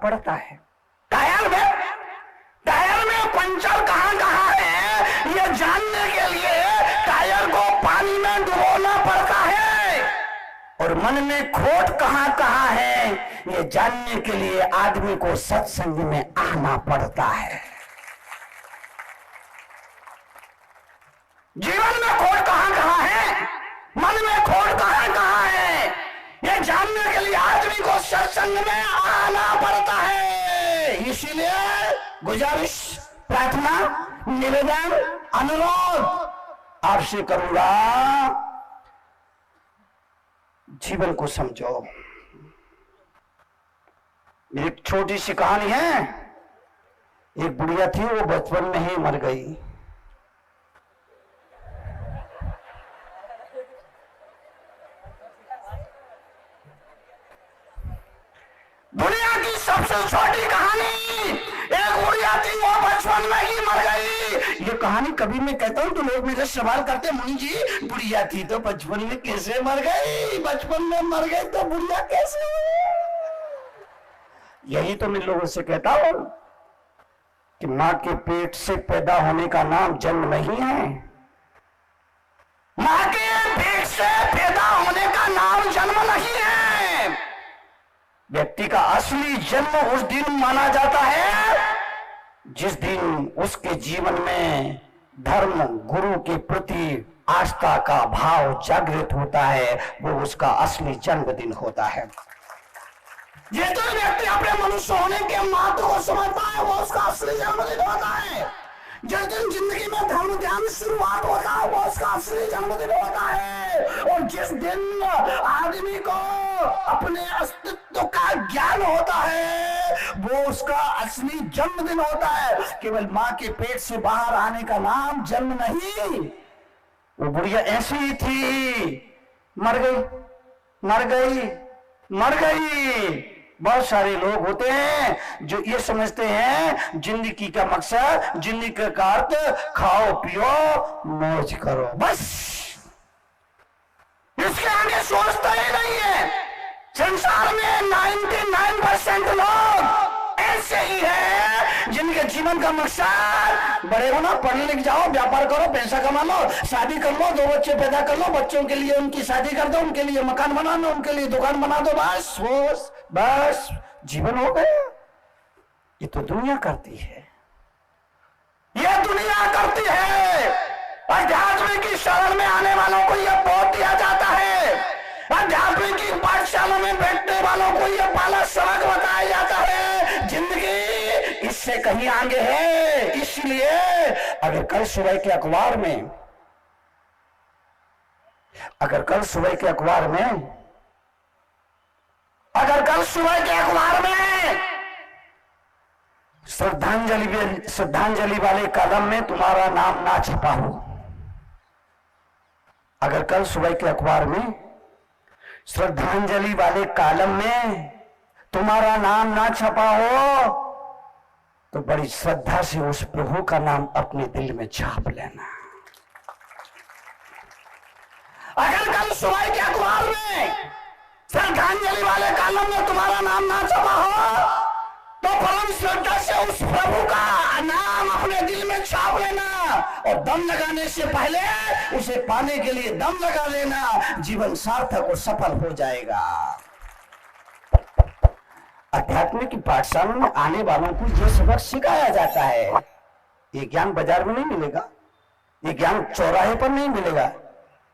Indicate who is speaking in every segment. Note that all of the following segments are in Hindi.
Speaker 1: पड़ता है। टायर में पंचर कहां कहां है ये जानने के लिए टायर को पानी में डुबोना पड़ता है, और मन में खोट कहां कहां है ये जानने के लिए आदमी को सत्संग में आना पड़ता है। जीवन में खोट कहां कहां है, मन में खोट कहां कहां है ये जानने के लिए आदमी को सत्संग में आना पड़ता है। इसीलिए गुजारिश, प्रार्थना, निवेदन, अनुरोध आपसे करूंगा, जीवन को समझो। एक छोटी सी कहानी है। एक बुढ़िया थी, वो बचपन में ही मर गई। दुनिया की सबसे छोटी कहानी, एक बुढ़िया थी, वो बचपन में ही मर गई। ये कहानी कभी मैं कहता हूं तो लोग मेरे सवाल करते, मुनि जी बुढ़िया थी तो बचपन में कैसे मर गई, बचपन में मर गई तो बुढ़िया कैसे हुई? यही तो मैं लोगों से कहता हूं कि मां के पेट से पैदा होने का नाम जन्म नहीं है। मां के पेट से पैदा होने का नाम जन्म नहीं है। व्यक्ति का असली जन्म उस दिन माना जाता है जिस दिन उसके जीवन में धर्म, गुरु के प्रति आस्था का भाव जागृत होता है, वो उसका असली जन्मदिन होता है। जिस दिन व्यक्ति अपने मनुष्य होने के महत्व को समझता है वो उसका असली जन्मदिन होता है। जिस दिन जिंदगी में धर्म ध्यान शुरुआत होता है वो उसका असली जन्मदिन होता है। और जिस दिन आदमी को अपने अस्तित्व का ज्ञान होता है वो उसका असली जन्मदिन होता है। केवल मां के पेट से बाहर आने का नाम जन्म नहीं। वो बुढ़िया ऐसी ही थी, मर गई। बहुत सारे लोग होते हैं जो ये समझते हैं जिंदगी का मकसद, जिंदगी का अर्थ खाओ पियो मौज करो, बस इसके आगे सोचता ही नहीं है। संसार में 99% लोग ऐसे ही हैं जिनके जीवन का मकसद बड़े होना, पढ़ने लिख जाओ, व्यापार करो, पैसा कमा लो, शादी कर लो, 2 बच्चे पैदा कर लो, बच्चों के लिए उनकी शादी कर दो, उनके लिए मकान बना दो, उनके लिए दुकान बना दो, बस जीवन हो गया। ये तो दुनिया करती है, अध्यात्म की शरण में आने वालों को यह बोध दिया जाता है, अध्यात्म की पाठशाला में बैठने वालों को यह बाला सबक बताया जाता है। जिंदगी इससे कहीं आगे है। इसलिए अगर कल सुबह के अखबार में श्रद्धांजलि वाले कलम में तुम्हारा नाम ना छपा हो, अगर कल सुबह के अखबार में श्रद्धांजलि वाले कॉलम में तुम्हारा नाम ना छपा हो तो बड़ी श्रद्धा से उस प्रभु का नाम अपने दिल में छाप लेना। अगर कल सुबह के अखबार में श्रद्धांजलि वाले कॉलम में तुम्हारा नाम ना छपा हो तो परम श्रद्धा से उस प्रभु का नाम अपने दिल में छाप लेना, और दम लगाने से पहले उसे पाने के लिए दम लगा लेना। जीवन सार्थक और सफल हो जाएगा। अध्यात्म की पाठशाला में आने वालों को जो सबक सिखाया जाता है, ये ज्ञान बाजार में नहीं मिलेगा, ये ज्ञान चौराहे पर नहीं मिलेगा,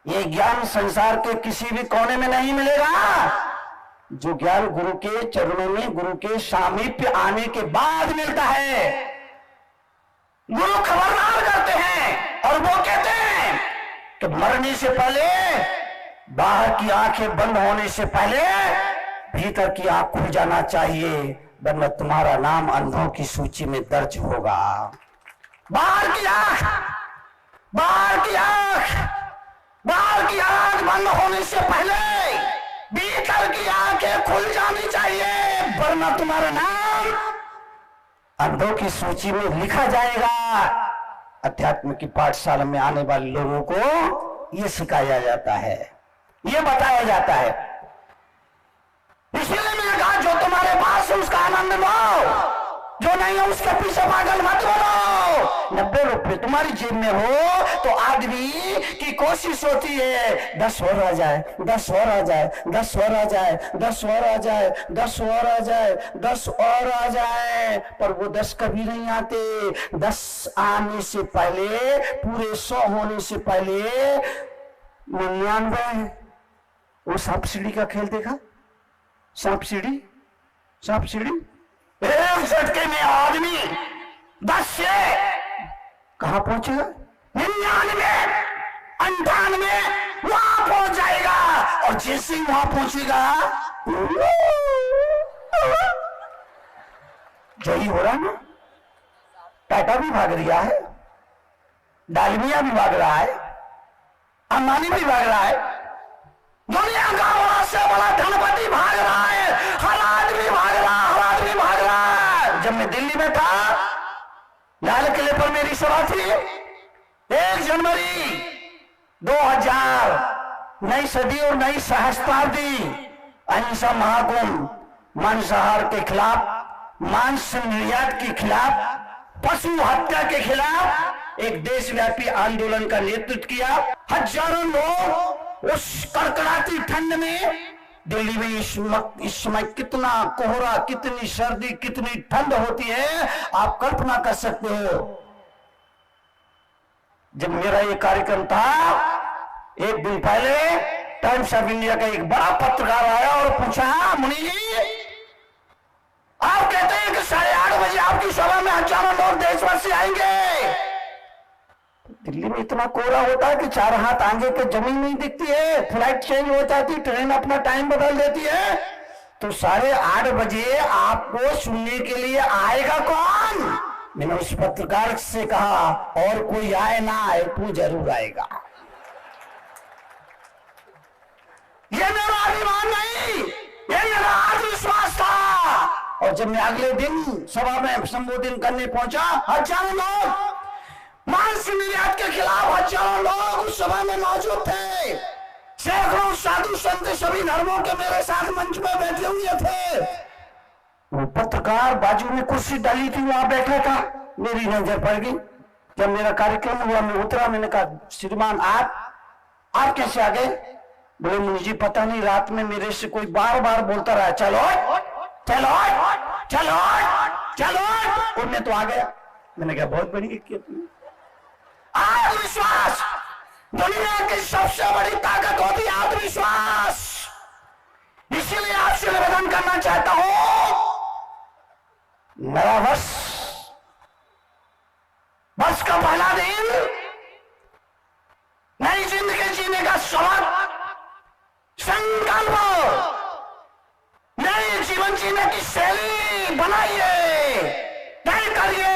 Speaker 1: ये ज्ञान संसार के किसी भी कोने में नहीं मिलेगा। जो ज्ञान गुरु के चरणों में, गुरु के सामीप्य आने के बाद मिलता है। गुरु खबरदार करते हैं और वो कहते हैं कि मरने से पहले, बाहर की आंखें बंद होने से पहले भीतर की आंख खुल जाना चाहिए, वरना तुम्हारा नाम अंधों की सूची में दर्ज होगा। बाहर की आंख बंद होने से पहले भीतर की आंखें खुल जानी चाहिए, वरना तुम्हारा नाम अंधों की सूची में लिखा जाएगा। अध्यात्म की पाठशाला में आने वाले लोगों को यह सिखाया जाता है, यह बताया जाता है। इसीलिए मैंने कहा जो तुम्हारे पास है उसका आनंद लो, जो नहीं है उसके पीछे पागल मत बनो। 90 रुपये तुम्हारी जेब में हो तो आदमी की कोशिश होती है 10 और आ जाए, 10 और आ जाए, 10 और आ जाए, 10 और आ जाए, 10 और आ जाए, 10 और आ जाए, पर वो 10 कभी नहीं आते। 10 आने से पहले, पूरे 100 होने से पहले 99। वो सांप सीढ़ी का खेल देखा? सांप सीढ़ी, सांप सीढ़ी, एक झटके में आदमी 10 से कहां पहुंचेगा? 99, 98 वहां पहुंच जाएगा। और जैसे ही वहां पहुंचेगा, यही हो रहा है ना। टाटा भी भाग रहा है, डालमिया भी भाग रहा है, अंबानी भी भाग रहा है, दुनिया का बड़ा से बड़ा धनपति भाग रहा है, हर आदमी भाग रहा, हर आदमी भाग रहा। जब मैं दिल्ली में था, लाल किले पर मेरी सभा थी, 1 जनवरी 2000, नई सदी और नई सहस्त्राब्दी, अहिंसा महाकुंभ, मांसाहार के खिलाफ, मांस निर्यात के खिलाफ, पशु हत्या के खिलाफ एक देशव्यापी आंदोलन का नेतृत्व किया। हजारों लोग उस कड़कड़ाती ठंड में, दिल्ली में इस समय कितना कोहरा, कितनी सर्दी, कितनी ठंड होती है, आप कल्पना कर सकते हो। जब मेरा ये कार्यक्रम था, एक दिन पहले टाइम्स ऑफ इंडिया का एक बड़ा पत्रकार आया और पूछा, मुनि जी आप कहते हैं कि 8:30 बजे आपकी सभा में हजारों लोग देशवासी आएंगे। दिल्ली में इतना कोहरा होता है कि 4 हाथ आगे के जमीन नहीं दिखती है, फ्लाइट चेंज हो जाती, ट्रेन अपना टाइम बदल देती है, तो 8:30 बजे आपको सुनने के लिए आएगा कौन? मैंने उस पत्रकार से कहा, और कोई आए ना आए, तू जरूर आएगा। ये मेरा अभिमान नहीं, ये मेरा आत्मविश्वास था। और जब मैं अगले दिन सभा में संबोधन करने पहुंचा, हजारों लोग, मांस निर्यात के खिलाफ हजारों लोग उस सभा में मौजूद थे। सैकड़ों साधु संत सभी धर्मों के मेरे साथ मंच में बैठे हुए थे। वो पत्रकार बाजू में कुर्सी डाली थी, वहां बैठा था, मेरी नजर पड़ गई। जब मेरा कार्यक्रम हुआ, मैं उतरा, मैंने कहा, श्रीमान आप कैसे आ गए? बोले, मुनि जी पता नहीं, रात में मेरे से कोई बार बार बोलता रहा, चलो चलो चलो चलो, और मैं तो आ गया। मैंने कहा, बहुत बड़ी किया तुमने। आत्मविश्वास दुनिया की सबसे बड़ी ताकत होती है, आत्मविश्वास। इसीलिए आपसे निवेदन करना चाहता हूं, नया वर्ष का पहला दिन, नई जिंदगी जीने का सबक, संकल्प, नए जीवन जीने की शैली बनाइए, तय करिए।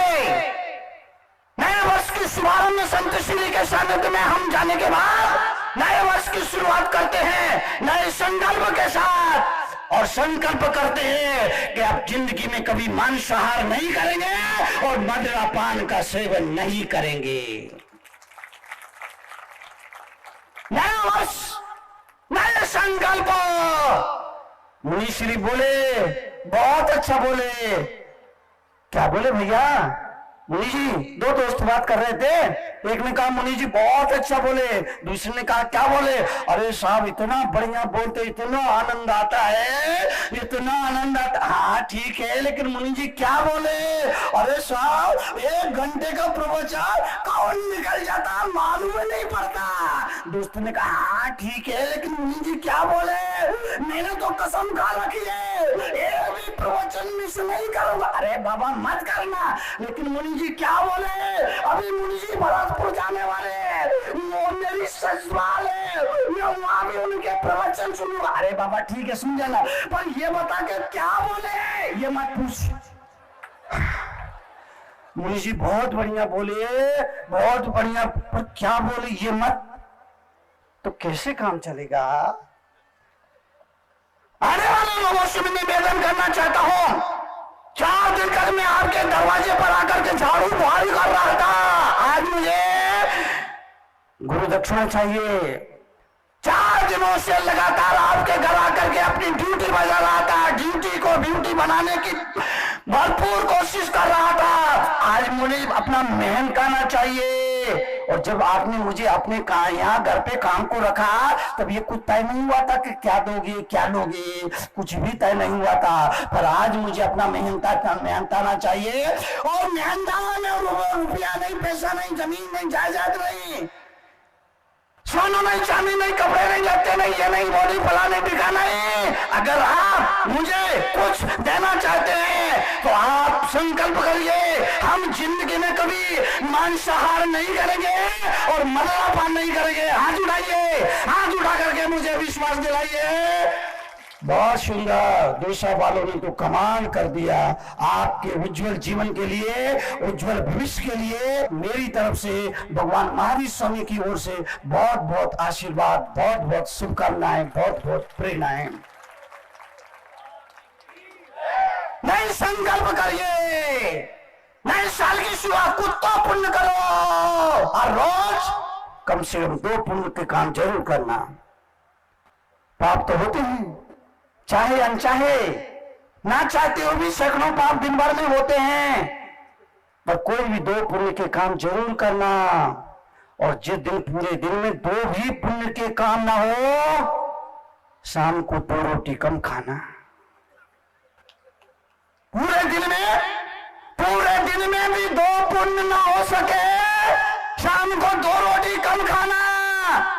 Speaker 1: नए वर्ष की शुभारंभ संत श्री के सानिध्य में हम जाने के बाद नए वर्ष की शुरुआत करते हैं नए संकल्प के साथ, और संकल्प करते हैं कि आप जिंदगी में कभी मांसाहार नहीं करेंगे और मदिरापान का सेवन नहीं करेंगे। नया वर्ष, नए संकल्प। मुनि श्री बोले, बहुत अच्छा बोले। क्या बोले भैया? मुनि जी, 2 दोस्त बात कर रहे थे, एक ने कहा मुनि जी बहुत अच्छा बोले, दूसरे ने कहा क्या बोले? अरे साहब इतना बढ़िया बोलते, इतना आनंद आता है, इतना आनंद आता। हाँ ठीक है, लेकिन मुनि जी क्या बोले? अरे साहब 1 घंटे का प्रवचन कौन निकल जाता मालूम नहीं पड़ता। दोस्त ने कहा हाँ ठीक है, लेकिन मुनि जी क्या बोले? मैंने तो कसम खा रखी है, एक भी प्रवचन मिस नहीं करूंगा। अरे बाबा मत करना, लेकिन मुनि जी क्या बोले? अभी मुनि जी भरतपुर जाने वाले हैं, वो मेरी ससुराल है, मैं वहां भी उनके प्रवचन सुनूंगा। अरे बाबा ठीक है सुन जाना, पर ये बता के क्या बोले ये मत पूछ। मुनि जी बहुत बढ़िया बोले, बहुत बढ़िया, पर क्या बोले ये मत। तो कैसे काम चलेगा? आने वाले लोगों से मैं निवेदन करना चाहता हूं, 4 दिन तक मैं आपके दरवाजे पर आकर के झाड़ू बुहारी कर रहा था, आज मुझे गुरु दक्षिणा चाहिए। 4 दिनों से लगातार आपके घर आकर के अपनी ड्यूटी बजा रहा था, ड्यूटी को ब्यूटी बनाने की भरपूर कोशिश कर रहा था। आज मुझे अपना मेहनत करना चाहिए। और जब आपने मुझे अपने यहाँ घर पे काम को रखा, तब ये कुछ तय नहीं हुआ था कि क्या दोगे क्या लोगे, कुछ भी तय नहीं हुआ था। पर आज मुझे अपना मेहनताना चाहिए। और मेहनताना में रुपया नहीं, पैसा नहीं, जमीन नहीं, जायदाद नहीं, सोना नहीं, चांदी नहीं, कपड़े नहीं, लगते नहीं, ये नहीं, वो नहीं, फला नहीं, दिखा नहीं। अगर आप मुझे कुछ देना चाहते हैं तो आप संकल्प करिए, हम जिंदगी में कभी मांसाहार नहीं करेंगे और मदिरापान नहीं करेंगे। हाथ उठाइए, हाथ उठा करके मुझे विश्वास दिलाइए। बहुत सुंदर, देशा वालों ने तो कमाल कर दिया। आपके उज्जवल जीवन के लिए, उज्जवल भविष्य के लिए मेरी तरफ से भगवान महावीर स्वामी की ओर से बहुत बहुत आशीर्वाद, बहुत बहुत शुभकामनाएं, बहुत बहुत प्रेरणाएं। नए संकल्प करिए, नए साल की शुरुआत कुत्ता पुण्य करो और रोज कम से कम 2 पुण्य के काम जरूर करना। पाप तो होते हैं, चाहे अनचाहे, ना चाहते हो भी सैकड़ों पाप दिन भर में होते हैं, पर कोई भी 2 पुण्य के काम जरूर करना। और जिस दिन पूरे दिन में 2 भी पुण्य के काम ना हो, शाम को 2 रोटी कम खाना। पूरे दिन में भी 2 पुण्य ना हो सके, शाम को 2 रोटी कम खाना।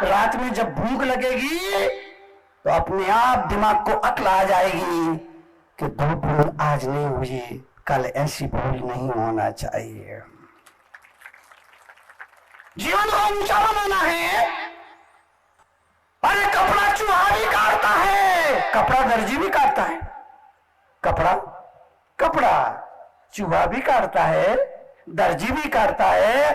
Speaker 1: रात में जब भूख लगेगी तो अपने आप दिमाग को अक्ल आ जाएगी कि 2 पुण्य आज नहीं हुई, कल ऐसी भूल नहीं होना चाहिए। जीवन को ऊंचा बनाना है। अरे कपड़ा चूहा भी काटता है, कपड़ा दर्जी भी काटता है। कपड़ा चूहा भी काटता है, दर्जी भी काटता है,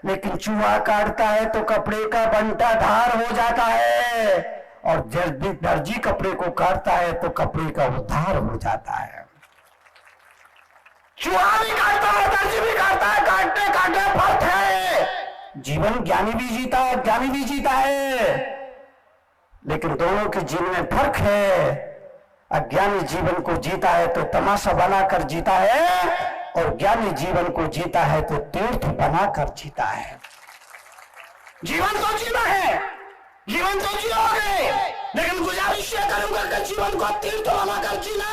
Speaker 1: लेकिन चूहा काटता है तो कपड़े का बंटा धार हो जाता है, और दर्जी कपड़े को काटता है तो कपड़े का उद्धार हो जाता है। चूहा भी काटता है, दर्जी भी काटता है, काटते काटते फर्क है। जीवन ज्ञानी भी जीता है, ज्ञानी भी जीता है, लेकिन दोनों के जीवन में फर्क है। अज्ञानी जीवन को जीता है तो तमाशा बनाकर जीता है, और ज्ञानी जीवन को जीता है तो तीर्थ बनाकर जीता है। जीवन तो जीना है, जीवन तो जियोगे, लेकिन गुजारिश ये करूंगा कि जीवन को तीर्थ बनाकर जीना।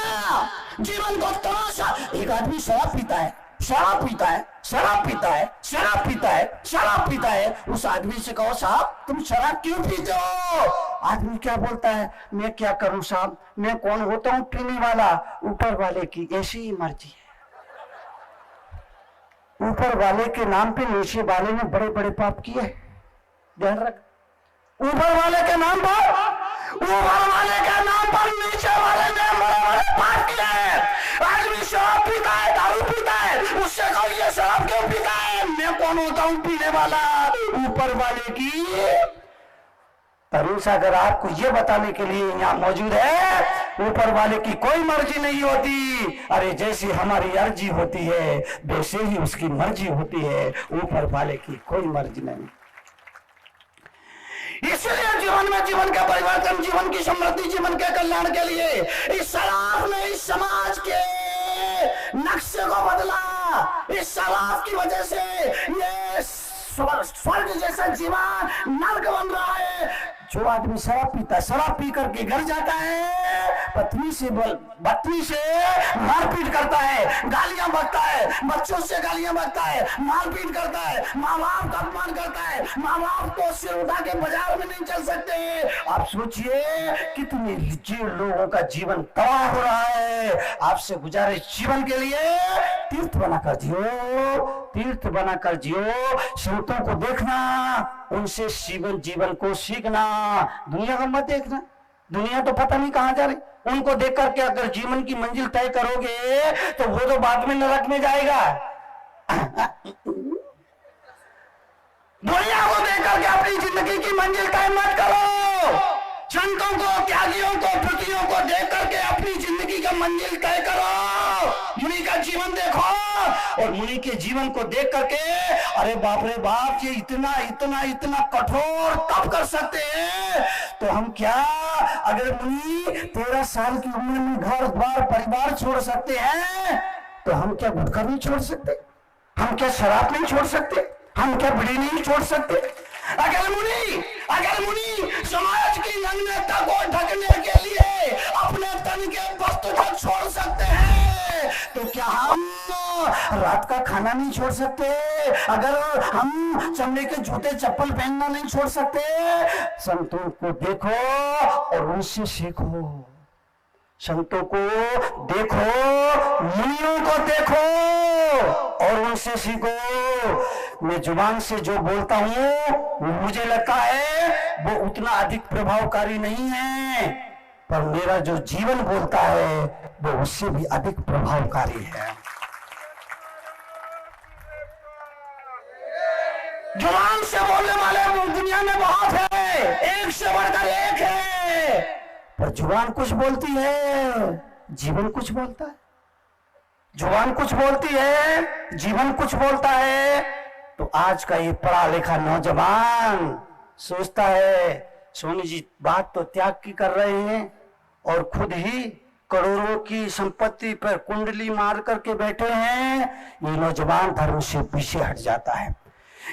Speaker 1: जीवन को तमाशा। एक आदमी शराब पीता है, शराब पीता है, शराब पीता है, शराब पीता है, शराब पीता है। उस आदमी से कहो साहब तुम शराब क्यों पीते हो? आदमी क्या बोलता है, मैं क्या करूं साहब, मैं कौन होता हूं पीने वाला, ऊपर वाले की ऐसी ही मर्जी है। ऊपर वाले के नाम पे नीचे वाले ने बड़े बड़े पाप किए, ध्यान रख। ऊपर वाले के नाम पर नीचे वाले ने बड़े बड़े पाप किए। आदमी शराब पीता है, दारू पीता है, उससे कहो ये शराब क्यों पीता है, मैं कौन होता हूं पीने वाला, ऊपर वाले की। तरुण सागर आपको ये बताने के लिए यहाँ मौजूद है, ऊपर वाले की कोई मर्जी नहीं होती। अरे जैसी हमारी अर्जी होती है वैसे ही उसकी मर्जी होती है, ऊपर वाले की कोई मर्जी नहीं। इसलिए जीवन में जीवन का परिवर्तन, जीवन की समृद्धि, जीवन के कल्याण के लिए इस सलाफ ने इस समाज के नक्शे को बदला। इस सलाफ की वजह से ये स्वर्ग जैसा जीवन नर्क बन रहा है। जो आदमी शराब पीता है, शराब पी करके घर जाता है, पत्नी से मारपीट करता है, गालियां बकता है, बच्चों से गालियां बकता है, मारपीट करता है, माँ बाप का अपमान करता है, माँ बाप को सिर उठा के बाजार में नहीं चल सकते। आप सोचिए कितने लोगों का जीवन तबाह हो रहा है। आपसे गुजारिश जीवन के लिए तीर्थ बनाकर जियो, तीर्थ बनाकर जियो। संतों को देखना, उनसे जीवन को सीखना, दुनिया को मत देखना। दुनिया तो पता नहीं कहां जा रही, उनको देख करके अगर जीवन की मंजिल तय करोगे तो वो तो बाद में नरक में जाएगा। दुनिया को देख करके अपनी जिंदगी की मंजिल तय मत करो। संतों को, त्यागियों को, प्रतियों को देख करके अपनी जिंदगी का मंजिल तय करो। मुनि का जीवन देखो और मुनि के जीवन को देख करके अरे बाप रे बाप, ये इतना इतना इतना कठोर तप कर सकते हैं तो हम क्या, अगर मुनि 13 साल की उम्र में घर द्वार परिवार छोड़ सकते हैं तो हम क्या गुटखा नहीं छोड़ सकते? हम क्या शराब नहीं छोड़ सकते? हम क्या बीड़ी नहीं छोड़ सकते? अगर मुनि समाज की नग्नता को ढकने के लिए अपने तन के वस्त्र को छोड़ सकते हैं तो क्या हम रात का खाना नहीं छोड़ सकते? अगर हम चमड़े के जूते चप्पल पहनना नहीं छोड़ सकते? संतों को देखो और उनसे सीखो। संतों को देखो, मुनियों को देखो और उनसे सीखो। मैं जुबान से जो बोलता हूं मुझे लगता है वो उतना अधिक प्रभावकारी नहीं है, पर मेरा जो जीवन बोलता है वो उससे भी अधिक प्रभावकारी है। जुबान से बोलने वाले दुनिया में बहुत है, एक से बढ़कर एक है, पर जुबान कुछ बोलती है, जीवन कुछ बोलता है। जुबान कुछ बोलती है, जीवन कुछ बोलता है। तो आज का ये पढ़ा लिखा नौजवान सोचता है स्वामी जी बात तो त्याग की कर रहे हैं और खुद ही करोड़ों की संपत्ति पर कुंडली मार करके बैठे हैं। ये नौजवान धर्म से पीछे हट जाता है।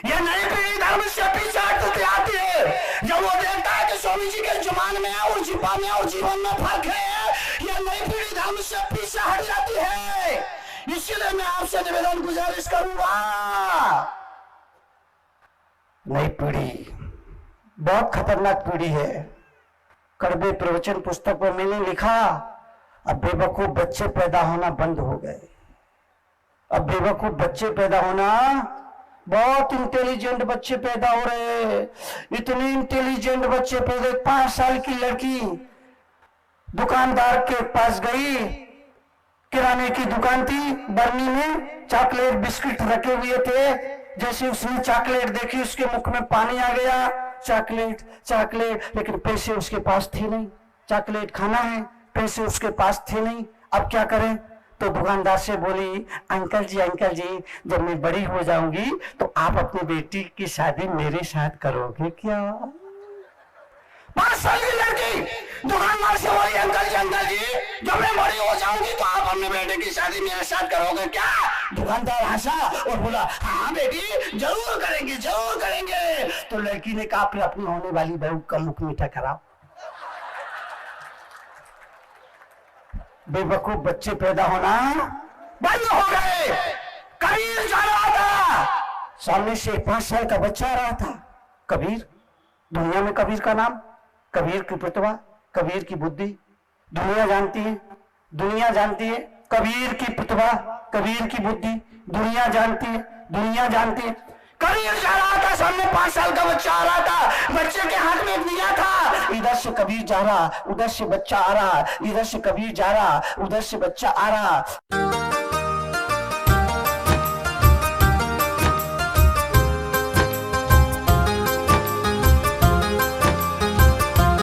Speaker 1: ये नई पीढ़ी धर्म से पीछे हटती आती है जब वो देखता है कि स्वामी जी के जुबान में और जीवा में और जीवन में फर्क है। ये नई पीढ़ी धर्म से पीछे हट जाती है। इसलिए मैं आपसे निवेदन गुजारिश करूंगा, नई पीढ़ी बहुत खतरनाक पीढ़ी है। कड़वे प्रवचन पुस्तक में मैंने लिखा, अब बेवकूफ बच्चे पैदा होना बंद हो गए। अब बेवकूफ बच्चे पैदा होना, बहुत इंटेलिजेंट बच्चे पैदा हो रहे हैं। इतने इंटेलिजेंट बच्चे पैदा, 5 साल की लड़की दुकानदार के पास गई, किराने की दुकान थी, बर्नी में चॉकलेट बिस्किट रखे हुए थे। जैसे उसने चॉकलेट देखी उसके मुख में पानी आ गया। चॉकलेट चॉकलेट, लेकिन पैसे उसके पास थे नहीं। चॉकलेट खाना है, पैसे उसके पास थे नहीं। अब क्या करें? तो दुकानदार से बोली, अंकल जी जब मैं बड़ी हो जाऊंगी तो आप अपनी बेटी की शादी मेरे साथ करोगे क्या? 5 साल की लड़की दुकानदार से बोली, अंकल जी जब मैं बड़ी हो जाऊंगी तो आप अपने बेटे की शादी मेरे साथ करोगे क्या? दुकानदार हंसा और बोला, हाँ बेटी जरूर करेंगे। तो लड़की ने कहा, फिर अपनी होने वाली बहू का मुख मीठा कराओ। बेवकूफ बच्चे पैदा होना बंद हो गए। कबीर जा रहा था, सामने से 5 साल का बच्चा आ रहा था। कबीर, दुनिया में कबीर का नाम, कबीर की प्रतिभा, कबीर की बुद्धि दुनिया जानती है। कबीर की प्रतिभा, कबीर की बुद्धि दुनिया जानती है। कबीर जा रहा था, सामने 5 साल का बच्चा आ रहा था। बच्चे के हाथ में एक दिया था। इधर से कबीर जा रहा, उधर से बच्चा आ रहा, इधर से कबीर जा रहा, उधर से बच्चा आ रहा।